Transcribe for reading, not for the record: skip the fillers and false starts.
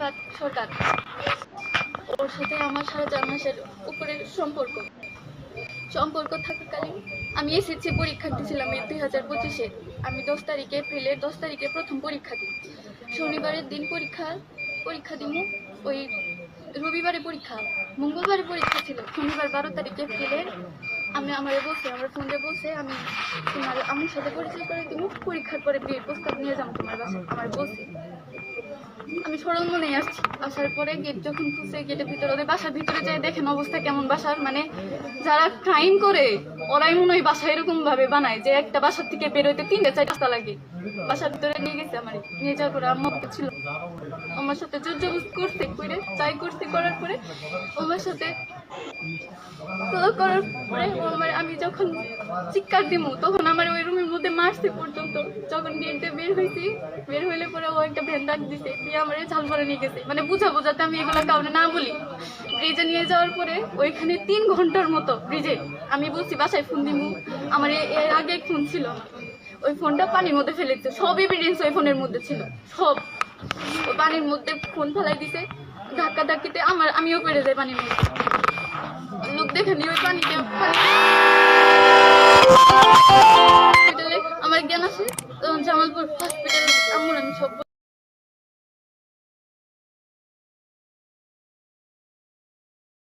রিফাত সরকার, ওর সাথে আমার 4.5 মাসের উপরে সম্পর্ক থাকাকালীন আমি এসএসসি পরীক্ষা দিয়েছিলাম 2025-এ। আমি 10 তারিখে, এপ্রিলের 10 তারিখে প্রথম পরীক্ষা দিই। শনিবারের দিন পরীক্ষা দিব, ওই রবিবারে পরীক্ষা, মঙ্গলবারে পরীক্ষা ছিল। শনিবার 12 তারিখ এপ্রিলের আমার ফোনে বলছে আমি তোমার আমার সাথে পরিচয় করে দিব, পরীক্ষার পরে বিয়ের প্রস্তাব নিয়ে যাবো তোমার বাসায়। আমার বলছে, আমি সরল মনে আসছি। আসার পরে গেট যখন খুলছে, গেটের ভিতরে ওদের বাসার ভিতরে যায়, দেখেন অবস্থা কেমন বাসার। মানে যারা ক্রাইম করে ওরাই মনে হয় বাসা এরকম ভাবে বানায় যে একটা বাসার থেকে বেরোতে 3-4 রাস্তা লাগে। বাসার ভিতরে নিয়ে গেছে, আমার নিয়ে যাওয়ার পরে আম্মা ছিল, আমার সাথে জোর করছে, করার পরে আমার সাথে করার পরে আমি যখন চিৎকার দিব তখন আমার ওই রুমের মধ্যে মারছে পর্যন্ত। যখন গেটে বের হইলে পরে ও একটা ভ্যান ডাক দিছে, দিয়ে আমার ঝাল করে নিয়ে গেছে। মানে বুঝাতে আমি এগুলো কাউকে না বলি। ব্রিজে নিয়ে যাওয়ার পরে ওইখানে 3 ঘন্টার মতো ব্রিজে আমি বলছি বাসায় ফোন দিব। আমার এর আগে ফোন ছিল, ওই ফোনটা পানির মধ্যে ফেলে দিচ্ছে। সব এভিডেন্স ওই ফোনের মধ্যে ছিল, সব ওই পানির মধ্যে ফোন ফেলাই দিছে। ধাক্কিতে আমিও পড়ে যাই পানির মধ্যে। লোক দেখেনি ওই পানিতে